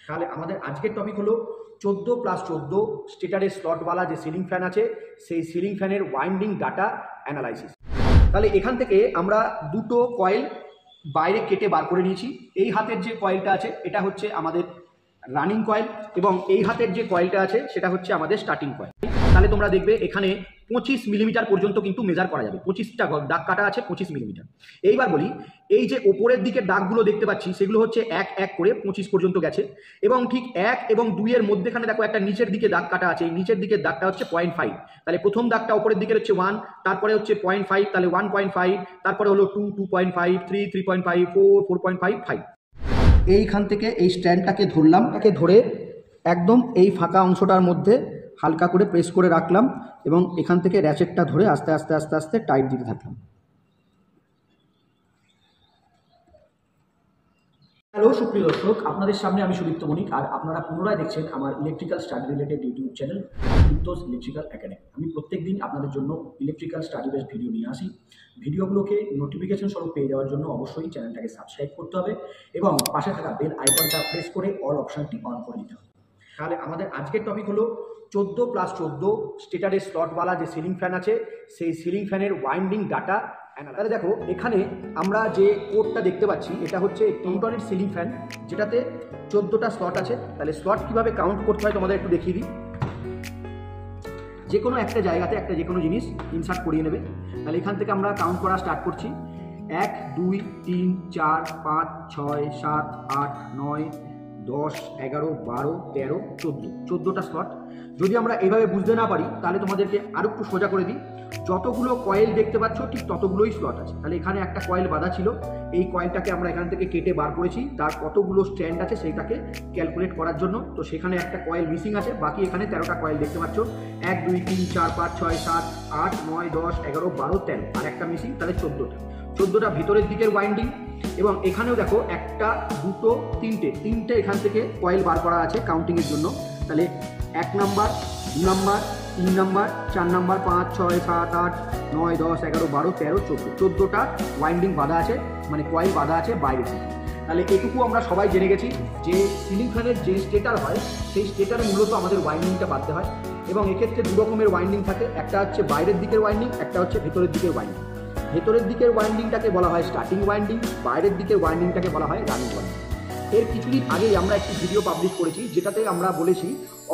তাহলে আমাদের আজকের টপিক হলো 14+14 স্টেটারের স্লটওয়ালা যে সিলিং ফ্যান আছে সেই সিলিং ফ্যানের ওয়াইন্ডিং ডাটা অ্যানালাইসিস। তাহলে এখান থেকে আমরা দুটো কয়েল বাইরে কেটে বার করে নিয়েছি। এই হাতের যে কয়েলটা আছে এটা হচ্ছে আমাদের রানিং কয়েল এবং এই হাতের যে কয়েলটা আছে সেটা হচ্ছে আমাদের স্টার্টিং কয়েল। তাহলে তোমরা দেখবে এখানে 25 মিলিমিটার পর্যন্ত কিন্তু মেজার করা যাবে। 25টা দাগ কাটা আছে 25 মিলিমিটার। এইবার বলি, এই যে ওপরের দিকে দাগগুলো দেখতে পাচ্ছি সেগুলো হচ্ছে এক এক করে 25 পর্যন্ত গেছে এবং ঠিক 1 এবং 2 এর মধ্যেখানে দেখো একটা নিচের দিকে দাগ কাটা আছে। এই নিচের দিকের দাগটা হচ্ছে 0.5। তাহলে প্রথম দাগটা ওপরের দিকে হচ্ছে 1, তারপরে হচ্ছে 0.5, তাহলে 1.5, তারপরে হলো 2, 2.5, 3, 3.5, 4, 4.5, 5। এইখান থেকে এই স্ট্যান্ডটাকে ধরলাম, তাকে ধরে একদম এই ফাঁকা অংশটার মধ্যে হালকা করে প্রেস করে রাখলাম এবং এখান থেকে র্যাচেটটা ধরে আস্তে আস্তে আস্তে আস্তে টাইট দিতে থাকলাম। হ্যালো সুপ্রিয় দর্শক, আপনাদের সামনে আমি সুদীপ্ত বণিক, আর আপনারা পুনরায় দেখছেন আমার electrical study related YouTube channel Sudipto's electrical academy. আমি প্রত্যেকদিন আপনাদের জন্য ইলেকট্রিক্যাল স্টাডি বেসড ভিডিও নিয়ে আসি। ভিডিওগুলোকে নোটিফিকেশন স্বরূপ পেয়ে যাওয়ার জন্য অবশ্যই চ্যানেলটাকে সাবস্ক্রাইব করতে হবে এবং পাশে থাকা বেল আইকনটা প্রেস করে অল অপশনটি অন করে দিতে হবে। তাহলে আমাদের আজকের টপিক হলো 14+14 স্টেটারের স্লটওয়ালা যে সিলিং ফ্যান আছে সেই সিলিং ফ্যানের ওয়াইন্ডিং ডাটা। তাহলে দেখো এখানে আমরা যে কোডটা দেখতে পাচ্ছি এটা হচ্ছে নিউটনের সিলিং ফ্যান, যেটাতে 14টা স্লট আছে। তাহলে স্লট কিভাবে কাউন্ট করতে হয় তোমাদের একটু দেখিয়ে দিই। যে কোনো একটা জায়গাতে একটা যে কোনো জিনিস ইনসার্ট করিয়ে নেবে। তাহলে এখান থেকে আমরা কাউন্ট করা স্টার্ট করছি। 1, 2, 3, 4, 5, 6, 7, 8, 9, 10, 11, 12, 13, 14, 14টা স্লট। যদি আমরা এভাবে বুঝতে না পারি তাহলে তোমাদেরকে আরো একটু সোজা করে দিই। যতগুলো কয়েল দেখতে পাচ্ছ ঠিক ততগুলোই স্লট আছে। তাহলে এখানে একটা কয়েল বাঁধা ছিল, এই কয়েলটাকে আমরা এখান থেকে কেটে বার করেছি, তার কতগুলো স্ট্যান্ড আছে সেইটাকে ক্যালকুলেট করার জন্য। তো সেখানে একটা কয়েল মিসিং আছে, বাকি এখানে 13টা কয়েল দেখতে পাচ্ছ। 1, 2, 3, 4, 5, 6, 7, 8, 9, 10, 11, 12, 13 আর একটা মিসিং, তাহলে 14টা ভিতরের দিকের ওয়াইন্ডিং। এবং এখানেও দেখো 1, 2, 3টে এখান থেকে কয়েল বার করা আছে কাউন্টিংয়ের জন্য। তাহলে 1 number, 2 number, 3 number, 4 number, 5, 6, 7, 8, 9, 10, 11, 12, 13, 14, 14টা winding বাঁধা আছে, মানে কয়েল বাঁধা আছে বাইরে থেকে। তাহলে এটুকু আমরা সবাই জেনে গেছি যে সিলিং ফ্যানের যে স্টেটার হয় সেই স্টেটারে মূলত আমাদের ওয়াইন্ডিংটা বাঁধতে হয় এবং এক্ষেত্রে দু রকমের ওয়াইন্ডিং থাকে। একটা হচ্ছে বাইরের দিকের ওয়াইন্ডিং, একটা হচ্ছে ভেতরের দিকের ওয়াইন্ডিং। ভেতরের দিকের ওয়াইন্ডিংটাকে বলা হয় স্টার্টিং ওয়াইন্ডিং, বাইরের দিকের ওয়াইন্ডিংটাকে বলা হয় রানিং ওয়াইন্ডিং। এর কিছুদিন আগেই আমরা একটি ভিডিও পাবলিশ করেছি যেটাতে আমরা বলেছি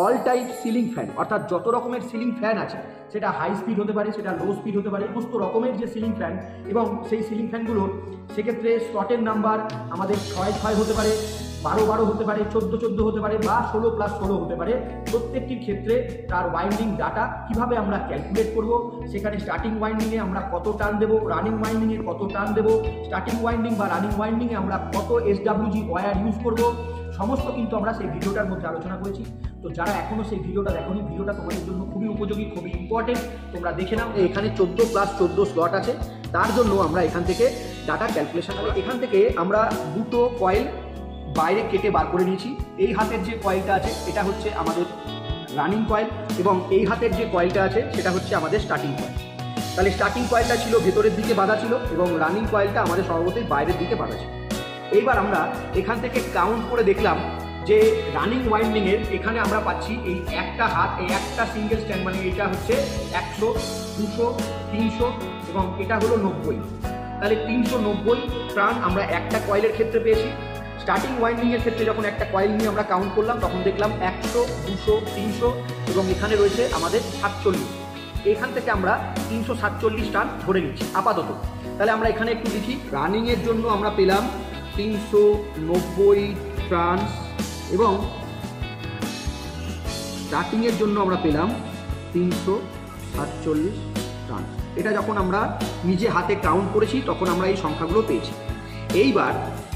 অল টাইপ সিলিং ফ্যান, অর্থাৎ যত রকমের সিলিং ফ্যান আছে, সেটা হাই স্পিড হতে পারে, সেটা লো স্পিড হতে পারে, সমস্ত রকমের যে সিলিং ফ্যান এবং সেই সিলিং ফ্যানগুলোর সেক্ষেত্রে স্লটের নাম্বার আমাদের 6 হতে পারে, 12 হতে পারে, 14 হতে পারে বা 16+16 হতে পারে। প্রত্যেকটির ক্ষেত্রে তার ওয়াইন্ডিং ডাটা কিভাবে আমরা ক্যালকুলেট করব, সেখানে স্টার্টিং ওয়াইন্ডিংয়ে আমরা কত টার্ন দেবো, রানিং ওয়াইন্ডিংয়ে কত টার্ন দেবো, স্টার্টিং ওয়াইন্ডিং বা রানিং ওয়াইন্ডিংয়ে আমরা কত SWG ওয়্যার ইউজ করব, সমস্ত কিন্তু আমরা সেই ভিডিওটার মধ্যে আলোচনা করেছি। তো যারা এখনও সেই ভিডিওটা দেখোনি, ভিডিওটা তোমাদের জন্য খুবই উপযোগী, খুবই ইম্পর্টেন্ট, তোমরা দেখে নাও। এখানে 14+14 স্লট আছে, তার জন্য আমরা এখান থেকে ডাটা ক্যালকুলেশন করি। এখান থেকে আমরা দুটো কয়েল বাইরে কেটে বার করে নিয়েছি। এই হাতের যে কয়েলটা আছে এটা হচ্ছে আমাদের রানিং কয়েল এবং এই হাতের যে কয়েলটা আছে সেটা হচ্ছে আমাদের স্টার্টিং কয়েল। তাহলে স্টার্টিং কয়েলটা ছিল ভেতরের দিকে বাঁধা ছিল এবং রানিং কয়েলটা আমাদের স্বভাবতই বাইরের দিকে বাঁধা ছিল। এইবার আমরা এখান থেকে কাউন্ট করে দেখলাম যে রানিং ওয়াইন্ডিংয়ের এখানে আমরা পাচ্ছি এই একটা হাত, এই একটা সিঙ্গেল স্ট্যান্ড, মানে এটা হচ্ছে 100, 200, 300 এবং এটা হলো 90। তাহলে 390 টার্ন আমরা একটা কয়েলের ক্ষেত্রে পেয়েছি। স্টার্টিং ওয়াইন্ডিংয়ের ক্ষেত্রে যখন একটা কয়েল নিয়ে আমরা কাউন্ট করলাম তখন দেখলাম 100, 200, 300 এবং এখানে রয়েছে আমাদের 47। এখান থেকে আমরা 347 টার্ন ধরে নিচ্ছি আপাতত। তাহলে আমরা এখানে একটু লিখি। রানিংয়ের জন্য আমরা পেলাম 390 টার্নস এবং স্টার্টিংয়ের জন্য আমরা পেলাম 347 টার্নস। এটা যখন আমরা নিজে হাতে কাউন্ট করেছি তখন আমরা এই সংখ্যাগুলো পেয়েছি। এইবার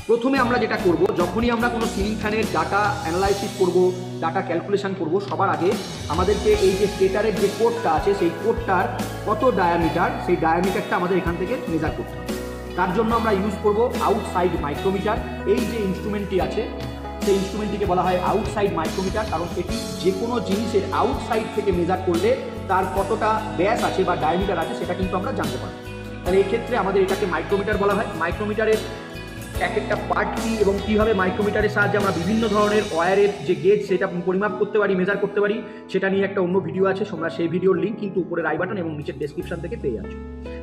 প্রথমে আমরা যেটা করব, যখনই আমরা কোনো সিলিং ফ্যানের ডাটা অ্যানালাইসিস করব, ডাটা ক্যালকুলেশন করব, সবার আগে আমাদেরকে এই যে স্টেটারের যে কোডটা আছে সেই কোডটার কত ডায়ামিটার, সেই ডায়ামিটারটা আমাদের এখান থেকে মেজার করতে হবে। তার জন্য আমরা ইউজ করব আউটসাইড মাইক্রোমিটার। এই যে ইনস্ট্রুমেন্টটি আছে সেই ইনস্ট্রুমেন্টটিকে বলা হয় আউটসাইড মাইক্রোমিটার, কারণ এটি যে কোনো জিনিসের আউটসাইড থেকে মেজার করলে তার কতটা ব্যাস আছে বা ডায়ামিটার আছে সেটা কিন্তু আমরা জানতে পারি। তাহলে এই ক্ষেত্রে আমাদের এটাকে মাইক্রোমিটার বলা হয়। মাইক্রোমিটারের এক একটা পার্ট কী এবং কীভাবে মাইক্রোমিটারের সাহায্যে আমরা বিভিন্ন ধরনের ওয়্যারের যে গেজ সেটা পরিমাপ করতে পারি, মেজার করতে পারি, সেটা নিয়ে একটা অন্য ভিডিও আছে। তোমরা সেই ভিডিওর লিঙ্ক কিন্তু উপরে আই বাটন এবং নিচের ডেসক্রিপশন থেকে পেয়ে যাচ্ছ।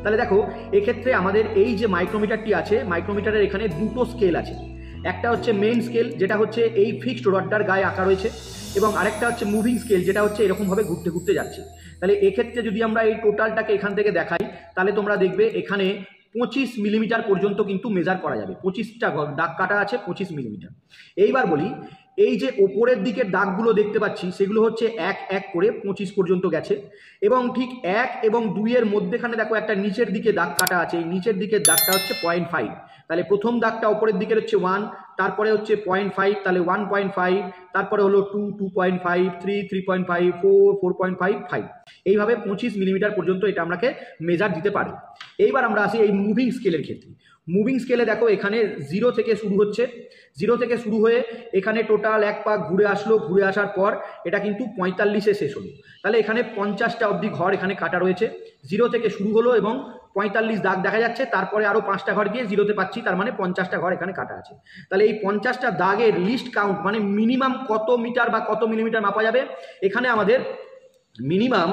তাহলে দেখো, এক্ষেত্রে আমাদের এই যে মাইক্রোমিটারটি আছে, মাইক্রোমিটারের এখানে দুটো স্কেল আছে। একটা হচ্ছে মেইন স্কেল, যেটা হচ্ছে এই ফিক্সড রডটার গায়ে আঁকা রয়েছে, এবং আরেকটা হচ্ছে মুভিং স্কেল, যেটা হচ্ছে এরকমভাবে ঘুরতে ঘুরতে যাচ্ছে। তাহলে এক্ষেত্রে যদি আমরা এই টোটালটাকে এখান থেকে দেখাই, তাহলে তোমরা দেখবে এখানে 25 মিলিমিটার পর্যন্ত কিন্তু মেজার করা যাবে। 25টা দাগ কাটা আছে, 25 মিলিমিটার। এইবার বলি, এই যে ওপরের দিকের দাগগুলো দেখতে পাচ্ছি, সেগুলো হচ্ছে এক এক করে 25 পর্যন্ত গেছে, এবং ঠিক 1 এবং 2 এর মধ্যেখানে দেখো একটা নিচের দিকে দাগ কাটা আছে। এই নিচের দিকের দাগটা হচ্ছে 0.5। তাহলে প্রথম দাগটা ওপরের দিকের হচ্ছে 1, তারপরে হচ্ছে 0.5, তাহলে 1.5, তারপরে হলো 2, 2.5, 3, 3.5, 4, 4.5, 5। এইভাবে 25 মিলিমিটার পর্যন্ত এটা আমাকে মেজার দিতে পারে। এইবার আমরা আসি এই মুভিং স্কেলের ক্ষেত্রে। মুভিং স্কেলে দেখো, এখানে 0 থেকে শুরু হচ্ছে, 0 থেকে শুরু হয়ে এখানে টোটাল এক পাক ঘুরে আসলো, ঘুরে আসার পর এটা কিন্তু 45-এ শেষ হলো। তাহলে এখানে 50টা অবধি ঘর এখানে কাটা রয়েছে। 0 থেকে শুরু হলো এবং 45 দাগ দেখা যাচ্ছে, তারপরে আরও 5টা ঘর গিয়ে 0-তে পাচ্ছি, তার মানে 50টা ঘর এখানে কাটা আছে। তাহলে এই 50টা দাগের লিস্ট কাউন্ট, মানে মিনিমাম কত মিটার বা কত মিলিমিটার মাপা যাবে, এখানে আমাদের মিনিমাম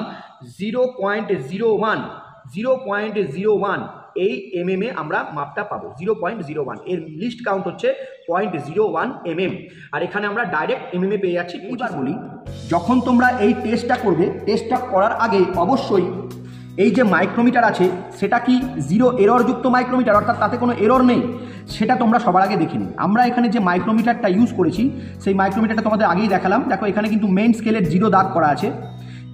0.01 এই এমএমে আমরা মাপটা পাবো। 0.01 এর লিস্ট কাউন্ট হচ্ছে 0.01 mm, আর এখানে আমরা ডাইরেক্ট এমএমে পেয়ে যাচ্ছি। এবার বলি, যখন তোমরা এই টেস্টটা করবে, টেস্টটা করার আগে অবশ্যই এই যে মাইক্রোমিটার আছে সেটা কি জিরো এররযুক্ত মাইক্রোমিটার, অর্থাৎ তাতে কোনো এরর নেই, সেটা তোমরা সবার আগে দেখে নিই। আমরা এখানে যে মাইক্রোমিটারটা ইউজ করেছি, সেই মাইক্রোমিটারটা তোমাদের আগেই দেখালাম। দেখো, এখানে কিন্তু মেইন স্কেলের 0 দাগ করা আছে।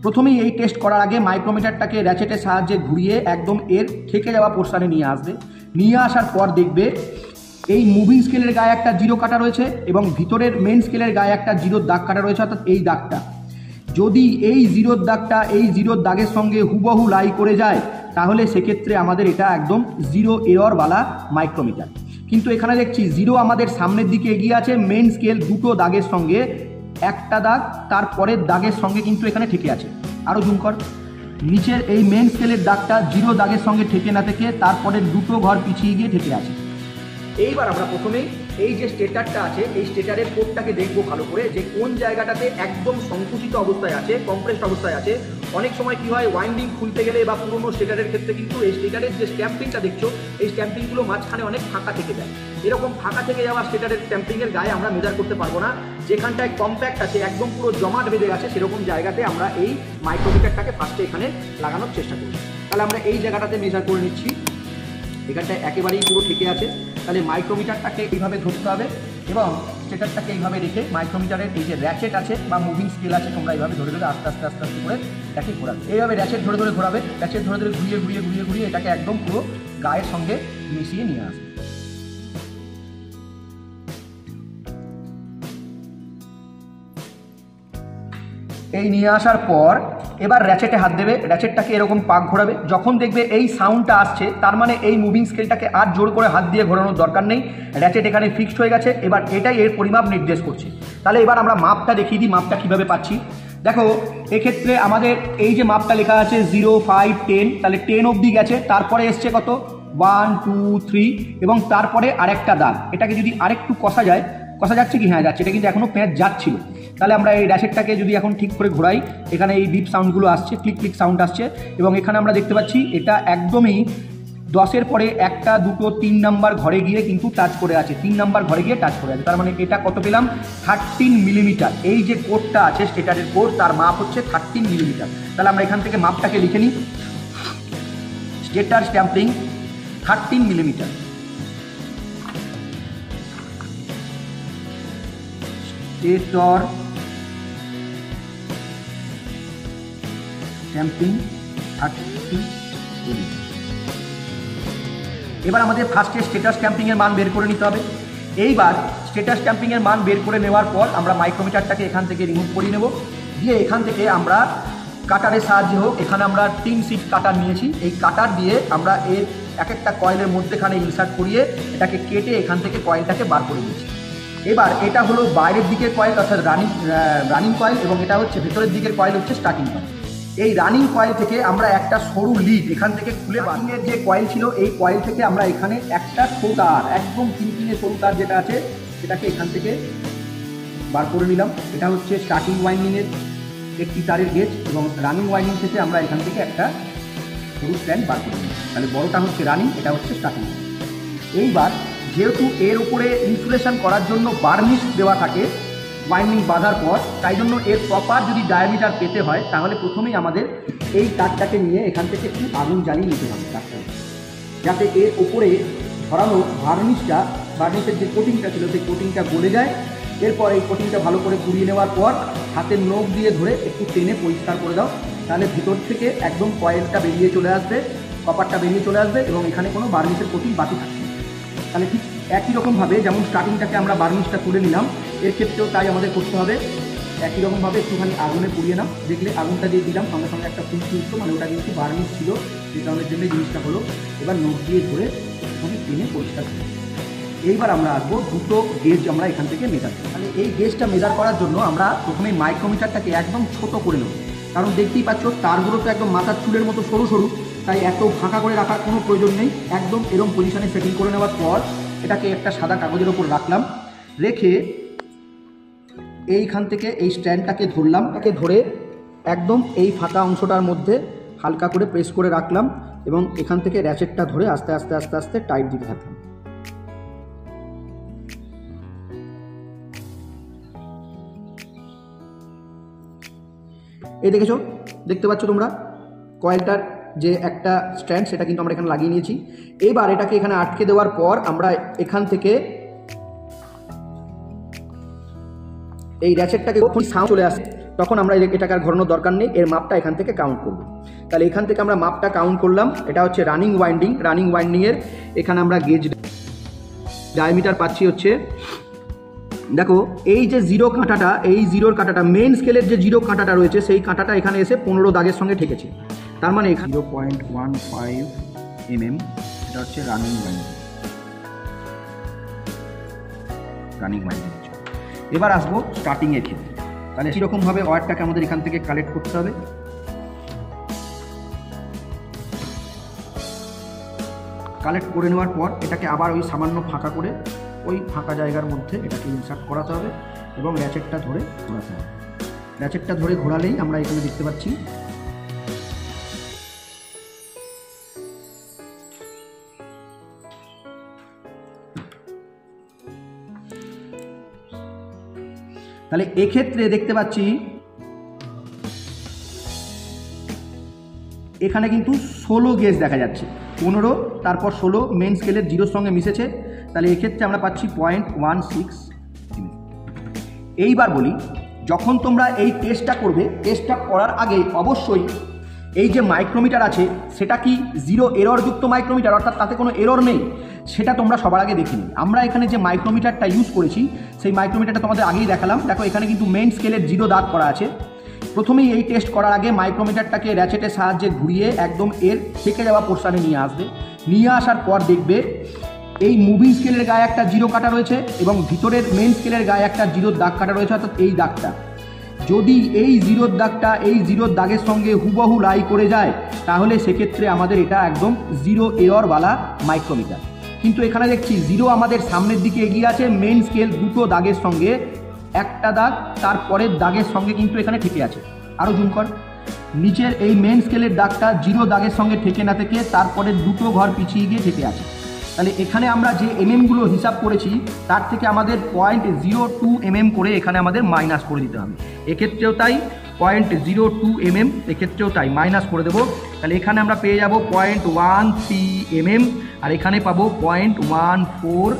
প্রথমেই এই টেস্ট করার আগে মাইক্রোমিটারটাকে র্যাচেটের সাহায্যে ঘুরিয়ে একদম এর ঠেকে যাওয়া পোর্শনে নিয়ে আসবে। নিয়ে আসার পর দেখবে এই মুভিং স্কেলের গায়ে একটা 0 কাটা রয়েছে এবং ভিতরের মেন স্কেলের গায়ে একটা 0 দাগ কাটা রয়েছে, অর্থাৎ এই দাগটা যদি এই 0 দাগটা এই 0 দাগের সঙ্গে হুবহু লাই করে যায়, তাহলে সেক্ষেত্রে আমাদের এটা একদম 0 এররওয়ালা মাইক্রোমিটার। কিন্তু এখানে দেখছি 0 আমাদের সামনের দিকে এগিয়ে আছে, মেন স্কেল দুটো দাগের সঙ্গে একটা দাগ তারপরের দাগের সঙ্গে কিন্তু এখানে ঠেকে আছে। আরও জুম কর, নিচের এই মেন স্কেলের দাগটা 0 দাগের সঙ্গে ঠেকে না থেকে তারপরের দুটো ঘর পিছিয়ে গিয়ে ঠেকে আছে। এইবার আমরা প্রথমেই এই যে স্টেটারটা আছে, এই স্টেটারের কোডটাকে দেখবো ভালো করে, যে কোন জায়গাটাতে একদম সংকুচিত অবস্থায় আছে, কম্প্রেসড অবস্থায় আছে। অনেক সময় কি হয়, ওয়াইন্ডিং খুলতে গেলে বা পুরোনো স্টেটারের ক্ষেত্রে কিন্তু এই স্টেটারের যে স্ট্যাম্পিংটা দেখছো, এই স্ট্যাম্পিংগুলো মাঝখানে অনেক ফাঁকা থেকে যায়। এরকম ফাঁকা থেকে যাওয়া স্টেটারের স্ট্যাম্পিংয়ের গায়ে আমরা মেজার করতে পারবো না। যেখানটায় কম্প্যাক্ট আছে, একদম পুরো জমাট বেঁধে গেছে, সেরকম জায়গাতে আমরা এই মাইক্রোমিটারটাকে ফার্স্টে এখানে লাগানোর চেষ্টা করি। তাহলে আমরা এই জায়গাটাতে মেজার করে নিচ্ছি, এখানটায় একেবারেই পুরো ঠেকে আছে। তাহলে মাইক্রোমিটারটাকে এইভাবে ধরতে হবে এবং স্টেটারটাকে এইভাবে রেখে মাইক্রোমিটারের এই যে র্যাচেট আছে বা মুভিং স্কেল আছে, তোমরা এইভাবে ধরে ধরে আস্তে আস্তে আস্তে আস্তে করে এটাকে ঘোরাবে। এইভাবে র্যাচেট ধরে ধরে ঘোরাবে, র্যাচেট ধরে ধরে ঘুরিয়ে ঘুরিয়ে ঘুরিয়ে ঘুরিয়ে এটাকে একদম পুরো গায়ের সঙ্গে মিশিয়ে নিয়ে আসবে। এই নিয়ে আসার পর এবার র্যাচেটে হাত দেবে, র্যাচেটটাকে এরকম পাক ঘোরাবে। যখন দেখবে এই সাউন্ডটা আসছে, তার মানে এই মুভিং স্কেলটাকে আর জোর করে হাত দিয়ে ঘোরানোর দরকার নেই, র্যাচেট এখানে ফিক্সড হয়ে গেছে। এবার এটাই এর পরিমাপ নির্দেশ করছে। তাহলে এবার আমরা মাপটা দেখিয়ে দিই, মাপটা কীভাবে পাচ্ছি। দেখো, এক্ষেত্রে আমাদের এই যে মাপটা লেখা আছে 0, 5, 10, তাহলে 10 অবধি গেছে। তারপরে এসছে কত, 1, 2, 3 এবং তারপরে আরেকটা দাগ। এটাকে যদি আরেকটু কষা যায়, কষা যাচ্ছে কি? হ্যাঁ যাচ্ছে। এটা কিন্তু এখনও প্যাঁচ যাচ্ছিল। তাহলে আমরা এই র্যাচেটটাকে যদি এখন ঠিক করে ঘোরাই, এখানে এই বিপ সাউন্ডগুলো আসছে, ক্লিক ক্লিক সাউন্ড আসছে এবং এখানে আমরা দেখতে পাচ্ছি এটা একদমই 10-এর পরে 1, 2, 3 নাম্বার ঘরে গিয়ে কিন্তু টাচ করে আছে, 3 নাম্বার ঘরে গিয়ে টাচ করে আছে। তার মানে এটা কত পেলাম? 13 মিলিমিটার। এই যে কোডটা আছে স্টেটারের কোড, তার মাপ হচ্ছে 13 মিলিমিটার। তাহলে আমরা এখান থেকে মাপটাকে লিখে নিই, stator stamping 13 millimetre. Stator stamping 30 millimetre. এবার আমাদের ফার্স্টে স্টেটাস স্ট্যাম্পিংয়ের মান বের করে নিতে হবে। এইবার স্টেটাস স্ট্যাম্পিংয়ের মান বের করে নেওয়ার পর আমরা মাইক্রোমিটারটাকে এখান থেকে রিমুভ করিয়ে নেব। দিয়ে এখান থেকে আমরা কাটারের সাহায্যে হোক, এখানে আমরা 3 সিট কাটার নিয়েছি, এই কাটার দিয়ে আমরা এর এক একটা কয়েলের মধ্যেখানে ইনসার্ট করিয়ে এটাকে কেটে এখান থেকে কয়েলটাকে বার করে দিয়েছি। এবার এটা হলো বাইরের দিকের কয়েল, অর্থাৎ রানিং কয়েল, এবং এটা হচ্ছে ভেতরের দিকের কয়েল, হচ্ছে স্টার্টিং কয়েল। এই রানিং কয়েল থেকে আমরা একটা সরু লিড এখান থেকে খুলে বাথরুমের যে কয়েল ছিল এই কয়েল থেকে আমরা এখানে একটা সরু তার একদম কিনকিনে সরু তার যেটা আছে সেটাকে এখান থেকে বার করে নিলাম। এটা হচ্ছে স্টার্টিং ওয়াইন্ডিংয়ের একটি তারের গেজ এবং রানিং ওয়াইন্ডিং থেকে আমরা এখান থেকে একটা সরু স্ট্যান্ড বার করে নিলাম। তাহলে বড়টা হচ্ছে রানিং, এটা হচ্ছে স্টার্টিং। এইবার যেহেতু এর উপরে ইনসুলেশন করার জন্য বার্নিশ দেওয়া থাকে ওয়াইন্ডিং বাঁধার পর, তাই জন্য এর প্রপার যদি ডায়ামিটার পেতে হয় তাহলে প্রথমেই আমাদের এই তারটাকে নিয়ে এখান থেকে একটু আগুন জ্বালিয়ে নিতে হবে তারটা, যাতে এর উপরে ধরানো বার্নিশের যে কোটিংটা ছিল সেই কোটিংটা গলে যায়। এরপর এই কোটিংটা ভালো করে গুঁড়িয়ে নেওয়ার পর হাতের নখ দিয়ে ধরে একটু টেনে পরিষ্কার করে দাও, তাহলে ভিতর থেকে একদম কয়েলটা বেরিয়ে চলে আসবে, কপারটা বেরিয়ে চলে আসবে এবং এখানে কোনো বার্নিশের কোটিং বাকি থাকবে। তাহলে ঠিক একই রকমভাবে যেমন স্টার্টিংটাকে আমরা বার্নিশটা তুলে নিলাম, এর ক্ষেত্রেও তাই আমাদের করতে হবে। একই রকমভাবে একটুখানি আগুনে পুড়িয়ে নাও, দেখলে আগুনটা দিয়ে দিলাম সঙ্গে সঙ্গে একটা ফুলকি উঠতো, মানে ওটা কিন্তু বার্নিশ ছিল, সেই কারণের জন্য জিনিসটা হলো। এবার নখ দিয়ে ধরে প্রথমে টেনে পরিষ্কার করে। এইবার আমরা আসবো দুটো গেজ আমরা এখান থেকে মেজার করব। তাহলে এই গেজটা মেজার করার জন্য আমরা প্রথমে মাইক্রোমিটারটাকে একদম ছোট করে নেব, কারণ দেখতেই পাচ্ছ তারগুলো তো একদম মাথার চুলের মতো সরু সরু, তাই এত ফাঁকা করে রাখার কোনো প্রয়োজন নেই। একদম এরকম পজিশনে সেটিং করে নেওয়ার পর এটাকে একটা সাদা কাগজের ওপর রাখলাম, রেখে এইখান থেকে এই স্ট্যান্ডটাকে ধরলাম, তাকে ধরে একদম এই ফাঁকা অংশটার মধ্যে হালকা করে প্রেস করে রাখলাম এবং এখান থেকে র্যাচেটটা ধরে আস্তে আস্তে আস্তে আস্তে টাইট দিতে থাকলাম। এই দেখতে পাচ্ছ তোমরা কয়েলটার যে একটা স্ট্যান্ড সেটা কিন্তু আমরা এখানে লাগিয়ে নিয়েছি। এবার এটাকে এখানে আটকে দেওয়ার পর আমরা এখান থেকে এই র্যাচেটটাকে যখন সাউন্ড চলে আসে তখন আমরা এটাকে আর ঘোরানোর দরকার নেই, এর মাপটা এখান থেকে কাউন্ট করব। তাহলে এখান থেকে আমরা মাপটা কাউন্ট করলাম, এটা হচ্ছে রানিং ওয়াইন্ডিংয়ের এখানে আমরা গেজ ডায়ামিটার পাচ্ছি হচ্ছে, দেখো এই যে জিরো কাঁটাটা, এই জিরোর কাঁটাটা মেন স্কেলের যে জিরো কাঁটাটা রয়েছে সেই কাঁটাটা এখানে এসে 15 দাগের সঙ্গে ঠেকেছে, তার মানে এখানে 0.15 mm, এটা হচ্ছে রানিং ওয়াইন্ডিং। এবার আসবো স্টার্টিংয়ের ক্ষেত্রে। তাহলে সেরকমভাবে ওয়্যারটাকে আমাদের এখান থেকে কালেক্ট করতে হবে। কালেক্ট করে নেওয়ার পর এটাকে আবার ওই সামান্য ফাঁকা করে ওই ফাঁকা জায়গার মধ্যে এটাকে ইনসার্ট করাতে হবে এবং র্যাচেটটা ধরে ঘোরাতে হবে। র্যাচেটটা ধরে ঘোরালেই আমরা এখানে দেখতে পাচ্ছি তাহলে এক্ষেত্রে দেখতে পাচ্ছি এখানে কিন্তু 16 গেজ দেখা যাচ্ছে, 15 তারপর 16 মেন স্কেলের জিরোর সঙ্গে মিশেছে। তাহলে এক্ষেত্রে আমরা পাচ্ছি 0.16 mm। এইবার বলি, যখন তোমরা এই টেস্টটা করবে, টেস্টটা করার আগে অবশ্যই এই যে মাইক্রোমিটার আছে সেটা কি জিরো এররযুক্ত মাইক্রোমিটার, অর্থাৎ তাতে কোনো এরর নেই, সেটা তোমরা সবার আগে দেখে নিই। আমরা এখানে যে মাইক্রোমিটারটা ইউজ করেছি সেই মাইক্রোমিটারটা তোমাদের আগেই দেখালাম। দেখো এখানে কিন্তু মেইন স্কেলের জিরো দাগ করা আছে। প্রথমেই এই টেস্ট করার আগে মাইক্রোমিটারটাকে র্যাচেটের সাহায্যে ঘুরিয়ে একদম এর থেকে যাওয়া পোর্শনে নিয়ে আসবে। নিয়ে আসার পর দেখবে এই মুভিং স্কেলের গায়ে একটা জিরো কাটা রয়েছে এবং ভিতরের মেইন স্কেলের গায়ে একটা জিরোর দাগ কাটা রয়েছে, অর্থাৎ এই দাগটা যদি এই জিরোর দাগটা এই জিরোর দাগের সঙ্গে হুবহু লাই করে যায় তাহলে সেক্ষেত্রে আমাদের এটা একদম জিরো এররওয়ালা মাইক্রোমিটার। কিন্তু এখানে দেখছি জিরো আমাদের সামনের দিকে এগিয়ে আছে, মেইন স্কেল দুটো দাগের সঙ্গে একটা দাগ তারপরের দাগের সঙ্গে কিন্তু এখানে ঠেকে আছে। আরও জুম কর, নিচের এই মেইন স্কেলের দাগটা জিরো দাগের সঙ্গে ঠেকে না থেকে তারপরে দুটো ঘর পিছিয়ে গিয়ে ঠেকে আছে। তাহলে এখানে আমরা যে এমএমগুলো হিসাব করেছি তার থেকে আমাদের 0.02 mm করে এখানে আমাদের মাইনাস করে দিতে হবে। এক্ষেত্রেও তাই 0.02 mm, এক্ষেত্রেও তাই মাইনাস করে দেবো। তাহলে এখানে আমরা পেয়ে যাব 0.13 mm আর এখানে পাবো 0.14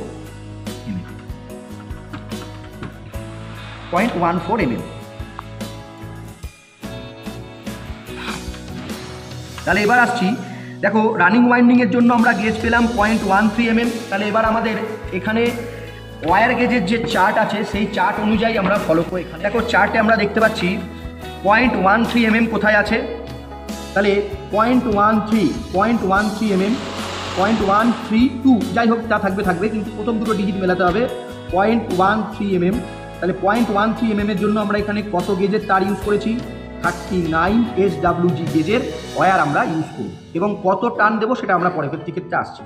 mm। তাহলে এবার আসছি, দেখো রানিং ওয়াইন্ডিংয়ের জন্য আমরা গেজ পেলাম 0.13 mm। তাহলে এবার আমাদের এখানে ওয়্যার গেজের যে চার্ট আছে সেই চার্ট অনুযায়ী আমরা ফলো করে, এখানে দেখো চার্টে আমরা দেখতে পাচ্ছি 0.13 mm কোথায় আছে। তাহলে 0.13 mm, 0.132 যাই হোক তা থাকবে, কিন্তু প্রথম দুটো ডিজিট মেলাতে হবে। 0.13 mm, তাহলে 0.13 mm এর জন্য আমরা এখানে কত গেজের তার ইউজ করেছি, 39 SWG গেজের ওয়্যার আমরা ইউজ করব এবং কত টান দেবো সেটা আমরা পরবর্তী ক্ষেত্রে আসছি।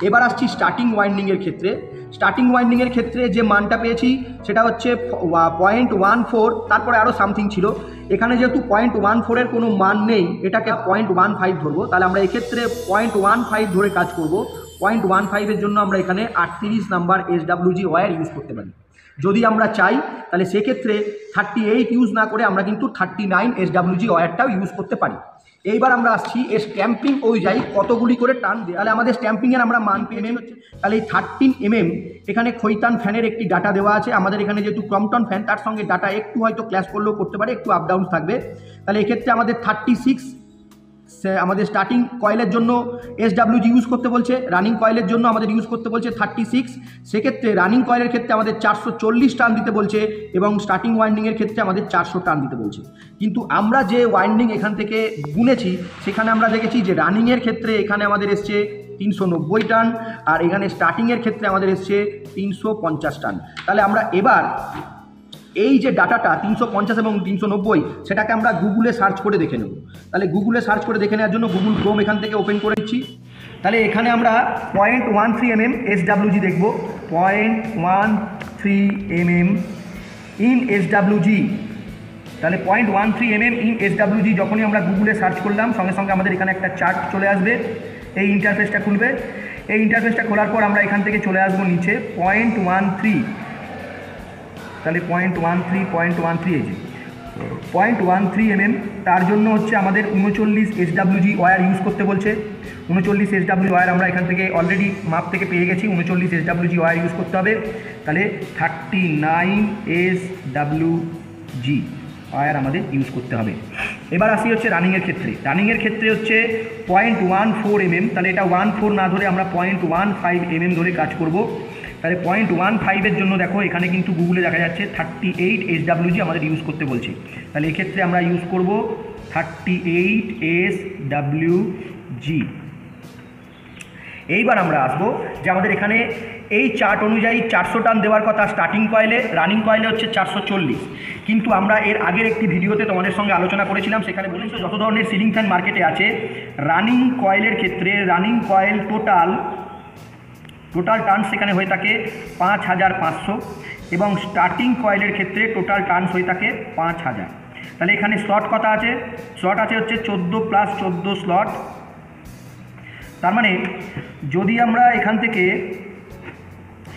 এবার আসছি স্টার্টিং ওয়াইন্ডিংয়ের ক্ষেত্রে। স্টার্টিং ওয়াইন্ডিংয়ের ক্ষেত্রে যে মানটা পেয়েছি সেটা হচ্ছে 0.14, তারপরে আরও সামথিং ছিল। এখানে যেহেতু 0.14-এর কোনো মান নেই, এটাকে 0.15 ধরবো, তাহলে আমরা এক্ষেত্রে 0.15 ধরে কাজ করব। 0.15-এর জন্য আমরা এখানে 38 নাম্বার SWG ওয়্যার ইউজ করতে পারি। যদি আমরা চাই তাহলে সেক্ষেত্রে 38 ইউজ না করে আমরা কিন্তু 39 SWG ওয়্যারটাও ইউজ করতে পারি। এইবার আমরা আসছি স্ট্যাম্পিং অনুযায়ী কতগুলি করে টান দেয়। তাহলে আমাদের স্ট্যাম্পিংয়ের আমরা মান পেয়ে হচ্ছে, তাহলে এই 13 mm এখানে খৈতান ফ্যানের একটি ডাটা দেওয়া আছে। আমাদের এখানে যেহেতু ক্রম্পটন ফ্যান, তার সঙ্গে ডাটা একটু হয়তো ক্ল্যাশ করলেও করতে পারে, একটু আপ ডাউন থাকবে। তাহলে এক্ষেত্রে আমাদের 36 আমাদের স্টার্টিং কয়েলের জন্য SWG ইউজ করতে বলছে, রানিং কয়েলের জন্য আমাদের ইউজ করতে বলছে 36। সেক্ষেত্রে রানিং কয়েলের ক্ষেত্রে আমাদের 440 টান দিতে বলছে এবং স্টার্টিং ওয়াইন্ডিংয়ের ক্ষেত্রে আমাদের 400 টান দিতে বলছে। কিন্তু আমরা যে ওয়াইন্ডিং এখান থেকে গুনেছি সেখানে আমরা দেখেছি যে রানিংয়ের ক্ষেত্রে এখানে আমাদের এসছে 390 টান, আর এখানে স্টার্টিংয়ের ক্ষেত্রে আমাদের এসছে 350 টান। তাহলে আমরা এবার এই যে ডাটাটা 350 এবং 390 সেটাকে আমরা গুগলে সার্চ করে দেখে নেব। তাহলে গুগলে সার্চ করে দেখে নেওয়ার জন্য গুগল ক্রোম এখান থেকে ওপেন করে নিচ্ছি। তাহলে এখানে আমরা 0.13 mm SWG দেখব। 0.13 mm ইন SWG। তাহলে 0.13 mm ইন SWG যখনই আমরা গুগলে সার্চ করলাম, সঙ্গে সঙ্গে আমাদের এখানে একটা চার্ট চলে আসবে। এই ইন্টারফেসটা খুলবে। এই ইন্টারফেসটা খোলার পর আমরা এখান থেকে চলে আসবো নিচে 0.13। তাহলে 0.13 এই যে 0.13 mm, তার জন্য হচ্ছে আমাদের 39 SWG ওয়্যার ইউজ করতে বলছে। 39 SWG ওয়্যার আমরা এখান থেকে অলরেডি মাপ থেকে পেয়ে গেছি। 39 SWG ওয়্যার ইউজ করতে হবে। তাহলে 39 SWG ওয়্যার আমাদের ইউজ করতে হবে। এবার আসি হচ্ছে রানিংয়ের ক্ষেত্রে। রানিংয়ের ক্ষেত্রে হচ্ছে 0.14 mm। তাহলে এটা 14 না ধরে আমরা 0.15 mm ধরে কাজ করব। তাহলে 0.15-এর জন্য দেখো এখানে কিন্তু গুগলে দেখা যাচ্ছে 38 SWG আমাদের ইউজ করতে বলছে। তাহলে এক্ষেত্রে আমরা ইউজ করব 38 SWG। এইবার আমরা আসবো যে আমাদের এখানে এই চার্ট অনুযায়ী 400 টান দেওয়ার কথা স্টার্টিং কয়েলে, রানিং কয়েলে হচ্ছে 440। কিন্তু আমরা এর আগের একটি ভিডিওতে তোমাদের সঙ্গে আলোচনা করেছিলাম, সেখানে বলেছি যত ধরনের সিলিং ফ্যান মার্কেটে আছে রানিং কয়েলের ক্ষেত্রে রানিং কয়েল টোটাল টার্ন সেখানে হয়ে থাকে 5500 এবং স্টার্টিং কয়েলের ক্ষেত্রে টোটাল টার্নস হয়ে থাকে 5000। তাহলে এখানে স্লট কত আছে? স্লট আছে হচ্ছে 14 + 14 স্লট। তার মানে যদি আমরা এখান থেকে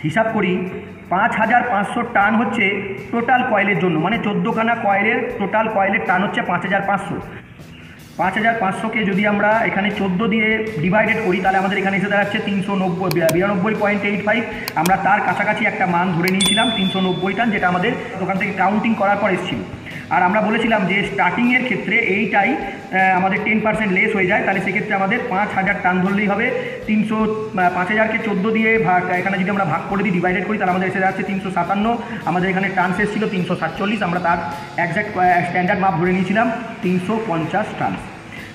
হিসাব করি 5500 টান হচ্ছে টোটাল কয়েলের জন্য, মানে 14খানা কয়েলের টোটাল কয়েলের টান হচ্ছে 5500। 5500-কে যদি আমরা এখানে 14 দিয়ে ডিভাইডেড করি তাহলে আমাদের এখানে এসে দাঁড়াচ্ছে 92.85। আমরা তার কাছাকাছি একটা মান ধরে নিয়েছিলাম 390 টান, যেটা আমাদের দোকান থেকে কাউন্টিং করার পর এসেছিল। আর আমরা বলেছিলাম যে স্টার্টিংয়ের ক্ষেত্রে এইটাই আমাদের 10% লেস হয়ে যায়। তাহলে সেক্ষেত্রে আমাদের 5000 টান ধরলেই হবে। 5000-কে 14 দিয়ে এখানে যদি আমরা ভাগ করে দিই, ডিভাইডেড করি, তাহলে আমাদের এসে যাচ্ছে 357। আমাদের এখানে টান শেষ ছিল 347। আমরা তার একজ্যাক্ট স্ট্যান্ডার্ড মাপ ধরে নিয়েছিলাম 350 টান।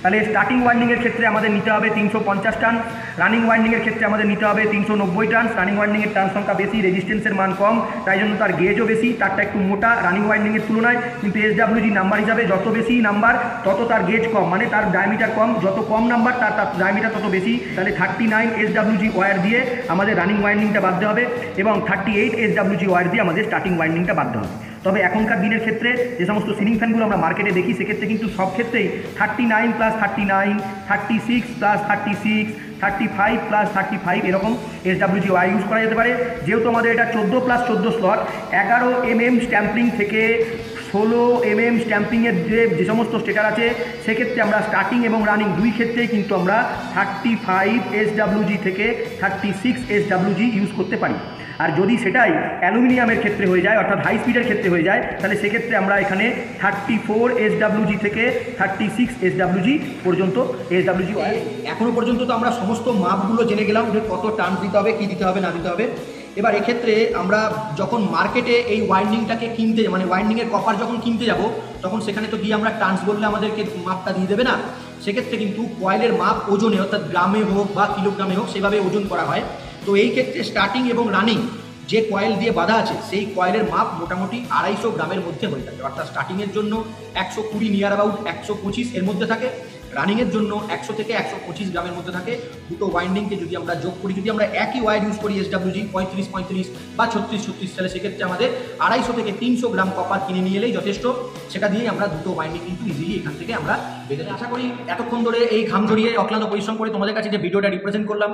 তাহলে স্টার্টিং ওয়াইন্ডিংয়ের ক্ষেত্রে আমাদের নিতে হবে 350 টান, রানিং ওয়াইন্ডিংয়ের ক্ষেত্রে আমাদের নিতে হবে 390 টান। রানিং ওয়াইন্ডিংয়ের টান সংখ্যা বেশি, রেজিস্ট্যান্সের মান কম, তাই জন্য তার গেজও বেশি, তারটা একটু মোটা রানিং ওয়াইন্ডিংয়ের তুলনায়। কিন্তু SWG নাম্বার হিসাবে যত বেশি নাম্বার তত তার গেজ কম, মানে তার ডায়ামিটার কম। যত কম নাম্বার তার ডায়ামিটার তত বেশি। তাহলে 39 SWG ওয়্যার দিয়ে আমাদের রানিং ওয়াইন্ডিংটা বাঁধতে হবে এবং 38 SWG ওয়্যার দিয়ে আমাদের স্টার্টিং ওয়াইন্ডিংটা বাঁধতে হবে। তবে এখনকার দিনের ক্ষেত্রে যে সমস্ত সিলিং ফ্যানগুলো আমরা মার্কেটে দেখি সেক্ষেত্রে কিন্তু সব ক্ষেত্রেই 39 + 39, 36 + 36, 35 + 35 এরকম SWG ওয়্যার ইউজ করা যেতে পারে। যেহেতু আমাদের এটা 14 + 14 স্লট, 11 mm স্ট্যাম্পিং থেকে 16 mm স্ট্যাম্পিংয়ের যে সমস্ত স্টেটার আছে সেক্ষেত্রে আমরা স্টার্টিং এবং রানিং দুই ক্ষেত্রেই কিন্তু আমরা 35 SWG থেকে 36 SWG ইউজ করতে পারি। আর যদি সেটাই অ্যালুমিনিয়ামের ক্ষেত্রে হয়ে যায়, অর্থাৎ হাই স্পিডের ক্ষেত্রে হয়ে যায়, তাহলে সেক্ষেত্রে আমরা এখানে 34 SWG থেকে 36 SWG পর্যন্ত SWG ওয়্যার। এখনও পর্যন্ত তো আমরা সমস্ত মাপগুলো জেনে গেলাম যে কত টান দিতে হবে, কী দিতে হবে না দিতে হবে। এবার এক্ষেত্রে আমরা যখন মার্কেটে এই ওয়াইন্ডিংটাকে কিনতে, মানে ওয়াইন্ডিংয়ের কপার যখন কিনতে যাব, তখন সেখানে তো গিয়ে আমরা টার্নস বললে আমাদেরকে মাপটা দিয়ে দেবে না। সেক্ষেত্রে কিন্তু কয়েলের মাপ ওজনে, অর্থাৎ গ্রামে হোক বা কিলোগ্রামে হোক, সেভাবে ওজন করা হয়। তো এই ক্ষেত্রে স্টার্টিং এবং রানিং যে কয়েল দিয়ে বাঁধা আছে সেই কয়েলের মাপ মোটামুটি 250 গ্রামের মধ্যে হয়ে থাকে, অর্থাৎ স্টার্টিংয়ের জন্য 120 নিয়ার অ্যাবাউট 125 এর মধ্যে থাকে, রানিংয়ের জন্য 100 থেকে 125 গ্রামের মধ্যে থাকে। দুটো ওয়াইন্ডিংকে যদি আমরা যোগ করি, যদি আমরা একই ওয়্যার ইউজ করি SWG 35-35 বা 36-36, তাহলে সেক্ষেত্রে আমাদের 250 থেকে 300 গ্রাম কপার কিনে নিয়ে এলেই যথেষ্ট। সেটা দিয়েই আমরা দুটো ওয়াইন্ডিং কিন্তু ইজিলি এখান থেকে আমরা বেঁধে দিই। আশা করি এতক্ষণ ধরে এই ঘাম ঝরিয়ে অক্লান্ত পরিশ্রম করে তোমাদের কাছে যে ভিডিওটা রিপ্রেজেন্ট করলাম,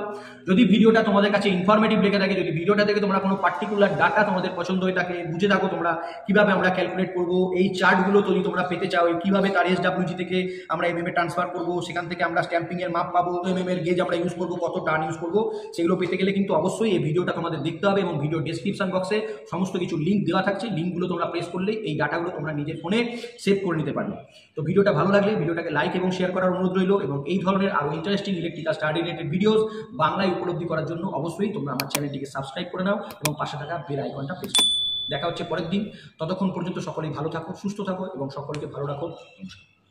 যদি ভিডিওটা তোমাদের কাছে ইনফরমেটিভ লেগে থাকে, যদি ভিডিওটা থেকে তোমরা কোনো পার্টিকুলার ডাটা তোমাদের পছন্দ হয়ে থাকে, বুঝে থাকো তোমরা কিভাবে আমরা ক্যালকুলেট করবো, এই চার্টগুলো যদি তোমরা পেতে চাও, কিভাবে তার SWG থেকে আমরা MM এ ট্রান্সফার করবো, সেখান থেকে আমরা স্ট্যাম্পিং এর মাপ পাবো, MM এর গেজ আমরা ইউজ করবো, কত টার্ন ইউজ করবো, সেগুলো পেতে গেলে কিন্তু অবশ্যই এই ভিডিওটা তোমাদের দেখতে হবে। এবং ভিডিও ডেসক্রিপশন বক্সে সমস্ত কিছু লিঙ্ক দেওয়া থাকছে, লিঙ্কগুলো তোমরা প্রেস করলেই এই ডাটাগুলো তোমরা নিজের ফোনে সেভ করে নিতে পারবে। তো ভিডিওটা ভালো লাগলে ভিডিওটাকে লাইক এবং শেয়ার করার অনুরোধ রইল, এবং এই ধরনের আরও interesting electrical study related videos বাংলায় উপলব্ধি করার জন্য অবশ্যই তোমরা আমার চ্যানেলটিকে সাবস্ক্রাইব করে নাও এবং পাশে থাকা বেল আইকনটা প্রেস করো। দেখা হচ্ছে পরের দিন, ততক্ষণ পর্যন্ত সকলেই ভালো থাকো, সুস্থ থাকো এবং সকলকে ভালো রাখো। নমস্কার।